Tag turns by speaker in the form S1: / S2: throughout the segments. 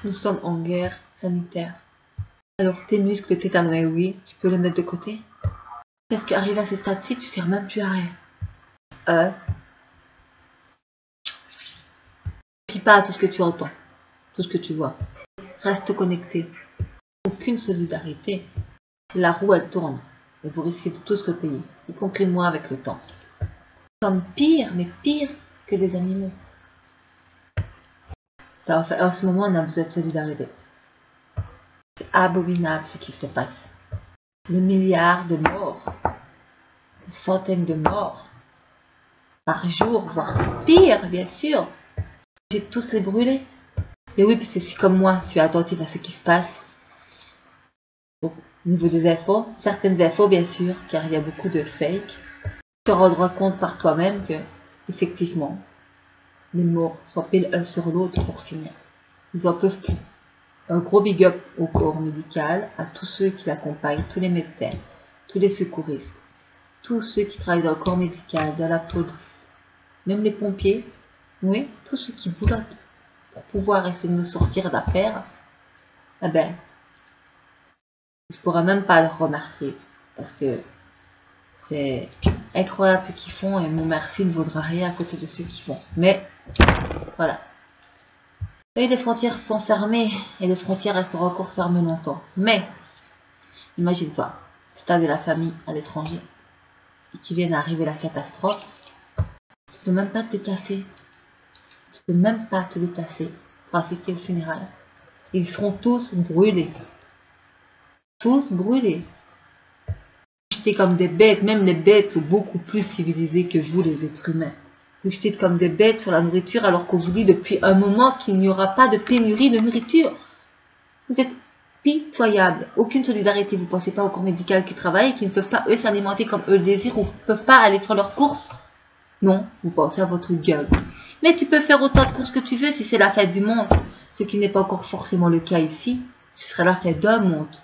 S1: Nous sommes en guerre sanitaire. Alors tes muscles, tes talons, oui, tu peux les mettre de côté. Parce qu'arrivé à ce stade-ci, tu ne sers même plus à rien. Pis pas à tout ce que tu entends, tout ce que tu vois. Reste connecté. Aucune solidarité. La roue, elle tourne. Et vous risquez de tous le payer, y compris moi avec le temps. Comme pire, mais pire que des animaux. En ce moment, on a besoin de solidarité. C'est abominable ce qui se passe. Des milliards de morts, des centaines de morts par jour, voire pire, bien sûr. J'ai tous les brûlés. Et oui, parce que si comme moi, tu es attentif à ce qui se passe, donc, au niveau des infos, certaines infos, bien sûr, car il y a beaucoup de fake, tu te rendras compte par toi-même que, effectivement, les morts s'empilent un sur l'autre pour finir. Ils en peuvent plus. Un gros big up au corps médical, à tous ceux qui l'accompagnent, tous les médecins, tous les secouristes, tous ceux qui travaillent dans le corps médical, dans la police, même les pompiers, oui, tous ceux qui boulotent pour pouvoir essayer de nous sortir d'affaires, eh ben, je pourrais même pas leur remercier, parce que c'est incroyable ce qu'ils font et mon merci ne vaudra rien à côté de ce qu'ils font. Mais, voilà. Et les frontières sont fermées et les frontières resteront encore fermées longtemps. Mais, imagine-toi, stade de la famille à l'étranger et qu'il vienne d'arriver la catastrophe, tu peux même pas te déplacer. Tu peux même pas te déplacer pour assister au funérailles. Ils seront tous brûlés. Tous brûlés. Jetés comme des bêtes, même les bêtes sont beaucoup plus civilisées que vous les êtres humains. Vous jetez comme des bêtes sur la nourriture alors qu'on vous dit depuis un moment qu'il n'y aura pas de pénurie de nourriture. Vous êtes pitoyable. Aucune solidarité. Vous ne pensez pas au corps médical qui travaille et qui ne peuvent pas eux s'alimenter comme eux le désirent ou ne peuvent pas aller faire leurs courses. Non, vous pensez à votre gueule. Mais tu peux faire autant de courses que tu veux si c'est la fête du monde. Ce qui n'est pas encore forcément le cas ici. Ce serait la fête d'un monde.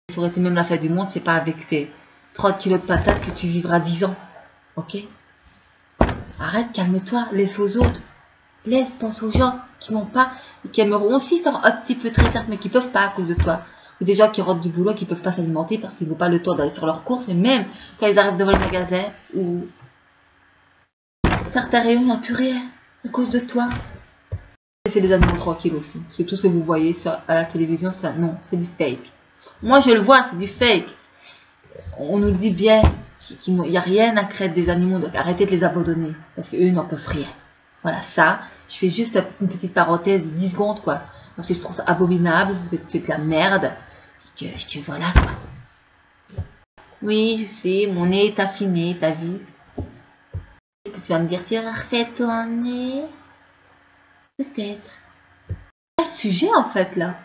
S1: Ça aurait été même la fête du monde, c'est pas avec tes 30 kilos de patates que tu vivras 10 ans. Ok? Arrête, calme-toi, laisse aux autres. Laisse, pense aux gens qui n'ont pas et qui aimeront aussi faire un petit peu très tard, mais qui peuvent pas à cause de toi. Ou des gens qui rentrent du boulot, qui peuvent pas s'alimenter parce qu'ils n'ont pas le temps d'aller faire leurs courses, et même quand ils arrivent devant le magasin, ou certains rayons, il n'y a plus rien à cause de toi. Laissez les animaux tranquilles aussi. C'est tout ce que vous voyez à la télévision, ça, non, c'est du fake. Moi, je le vois, c'est du fake. On nous dit bien qu'il n'y a rien à craindre des animaux, donc arrêtez de les abandonner, parce qu'eux n'en peuvent rien. Voilà, ça, je fais juste une petite parenthèse, 10 secondes, quoi, parce que je trouve ça abominable, vous êtes de la merde, et que voilà, quoi. Oui, je sais, mon nez est affiné, t'as vu? Est-ce que tu vas me dire, tu vas refaire ton nez? Peut-être. Quel sujet, en fait, là?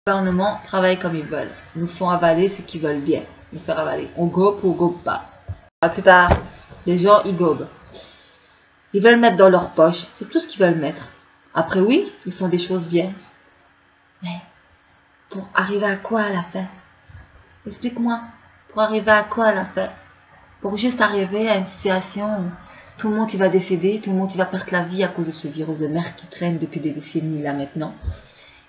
S1: Le gouvernement travaille comme ils veulent, ils nous font avaler ce qu'ils veulent bien. Nous faire avaler. On gobe ou on gobe pas. La plupart des gens, ils gobent. Ils veulent mettre dans leur poche. C'est tout ce qu'ils veulent mettre. Après, oui, ils font des choses bien. Mais pour arriver à quoi à la fin? Explique-moi. Pour arriver à quoi à la fin? Pour juste arriver à une situation où tout le monde il va décéder, tout le monde il va perdre la vie à cause de ce virus de merde qui traîne depuis des décennies là maintenant.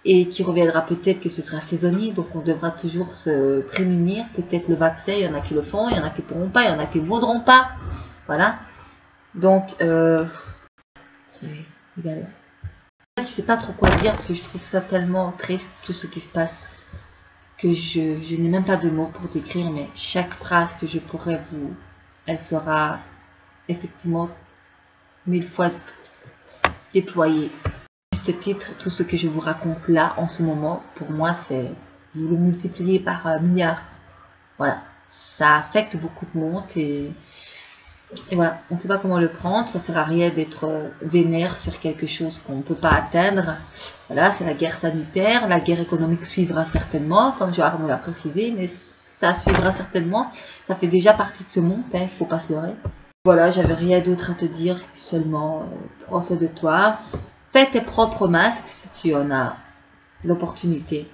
S1: Et qui reviendra peut-être que ce sera saisonnier, donc on devra toujours se prémunir. Peut-être le vaccin, il y en a qui le font, il y en a qui ne pourront pas, il y en a qui ne voudront pas. Voilà. Donc, c'est égal. Je ne sais pas trop quoi dire parce que je trouve ça tellement triste, tout ce qui se passe, que je n'ai même pas de mots pour décrire, mais chaque phrase que je pourrais vous, elle sera effectivement 1000 fois déployée. Titre, tout ce que je vous raconte là en ce moment, pour moi c'est vous le multiplier par milliards. Voilà, ça affecte beaucoup de monde et voilà, on ne sait pas comment le prendre. Ça sert à rien d'être vénère sur quelque chose qu'on ne peut pas atteindre. Voilà, c'est la guerre sanitaire, la guerre économique suivra certainement, comme Johan nous l'a précisé, mais ça suivra certainement. Ça fait déjà partie de ce monde, il ne faut pas se leurrer. Voilà, j'avais rien d'autre à te dire, seulement prends soin de toi. Fais tes propres masques si tu en as l'opportunité.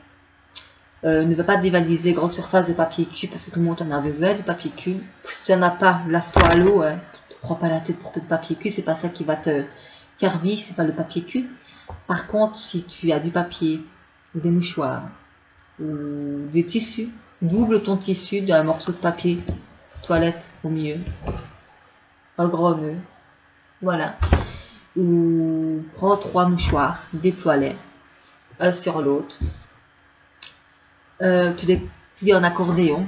S1: Ne va pas dévaliser les grandes surfaces de papier cul parce que tout le monde en a besoin du papier cul. Si tu n'en as pas, lave-toi à l'eau. Ne te prends pas la tête pour de papier cul, c'est pas ça qui va faire vivre, c'est pas le papier cul. Par contre, si tu as du papier, ou des mouchoirs, ou des tissus, double ton tissu d'un morceau de papier toilette au milieu, un gros nœud, voilà. Ou prends 3 mouchoirs, déploie-les, un sur l'autre. Tu les plies en accordéon.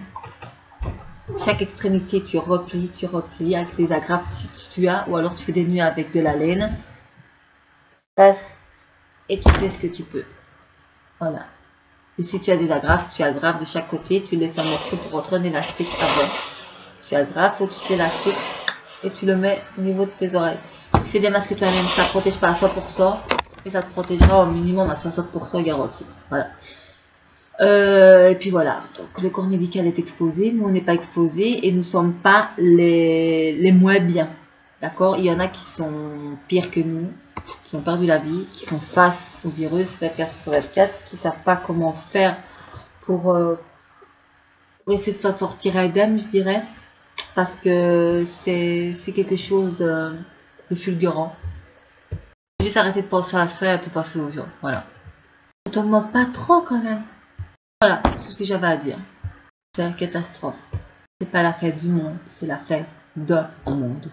S1: Chaque extrémité, tu replies avec des agrafes si tu as, ou alors tu fais des nœuds avec de la laine. Passe et tu fais ce que tu peux. Voilà. Et si tu as des agrafes, tu agrafes de chaque côté, tu laisses un morceau pour rentrer un élastique avant. Tu agrafes au dessus de l'élastique et tu le mets au niveau de tes oreilles. Tu fais des masques toi-même, ça ne protège pas à 100%, mais ça te protégera au minimum à 60% garanti. Voilà. Et puis voilà, donc le corps médical est exposé, nous on n'est pas exposé et nous ne sommes pas les moins bien. D'accord? Il y en a qui sont pires que nous, qui ont perdu la vie, qui sont face au virus 24 sur 24, qui ne savent pas comment faire pour essayer de s'en sortir indemne, je dirais, parce que c'est quelque chose de fulgurant. Juste arrêter de penser à ça et puis passer aux gens. Voilà. On te demande pas trop quand même. Voilà, c'est tout ce que j'avais à dire. C'est la catastrophe. C'est pas la fête du monde, c'est la fête d'un monde.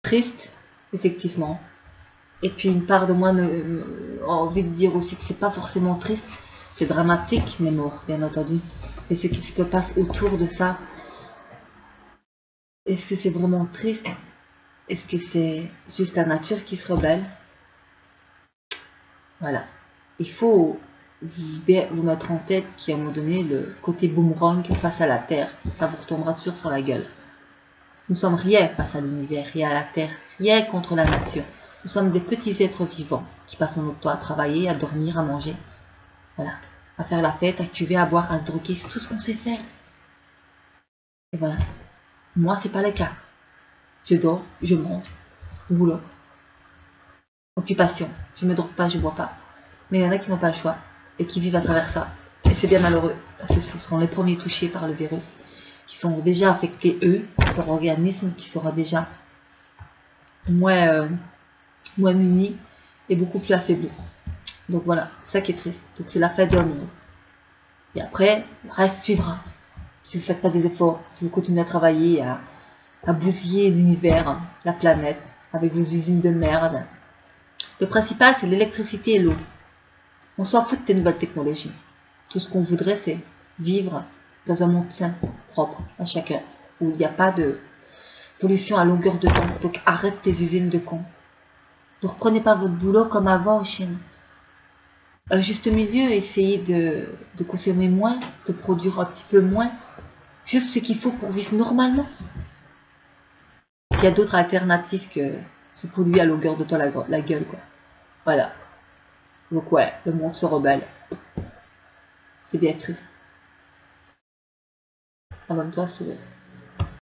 S1: Triste, effectivement. Et puis une part de moi a envie de dire aussi que c'est pas forcément triste, c'est dramatique les morts, bien entendu. Mais ce qui se passe autour de ça, est-ce que c'est vraiment triste? Est-ce que c'est juste la nature qui se rebelle? Voilà. Il faut vous mettre en tête qu'à un moment donné, le côté boomerang face à la Terre, ça vous retombera toujours sur la gueule. Nous sommes rien face à l'univers, rien à la Terre, rien contre la nature. Nous sommes des petits êtres vivants qui passent notre temps à travailler, à dormir, à manger. Voilà. À faire la fête, à cuver, à boire, à se droguer, c'est tout ce qu'on sait faire. Et voilà. Moi, c'est pas le cas. Je dors, je mange, boulot, occupation. Je me drogue pas, je bois pas. Mais il y en a qui n'ont pas le choix et qui vivent à travers ça. Et c'est bien malheureux, parce que ce seront les premiers touchés par le virus, qui sont déjà affectés, eux, leur organisme qui sera déjà moins muni et beaucoup plus affaibli. Donc voilà, c'est ça qui est triste. Donc c'est la fête d'un monde. Et après, le reste suivra. Si vous ne faites pas des efforts, si vous continuez à travailler, à bousiller l'univers, la planète, avec vos usines de merde. Le principal, c'est l'électricité et l'eau. On s'en fout de tes nouvelles technologies. Tout ce qu'on voudrait, c'est vivre dans un monde sain, propre à chacun, où il n'y a pas de pollution à longueur de temps. Donc arrête tes usines de cons. Ne reprenez pas votre boulot comme avant en Chine. Un juste milieu, essayez de consommer moins, de produire un petit peu moins, juste ce qu'il faut pour vivre normalement. Il y a d'autres alternatives que se polluer à longueur de temps la gueule, quoi. Voilà. Donc ouais, le monde se rebelle. C'est bien triste. Abonne-toi si tu veux.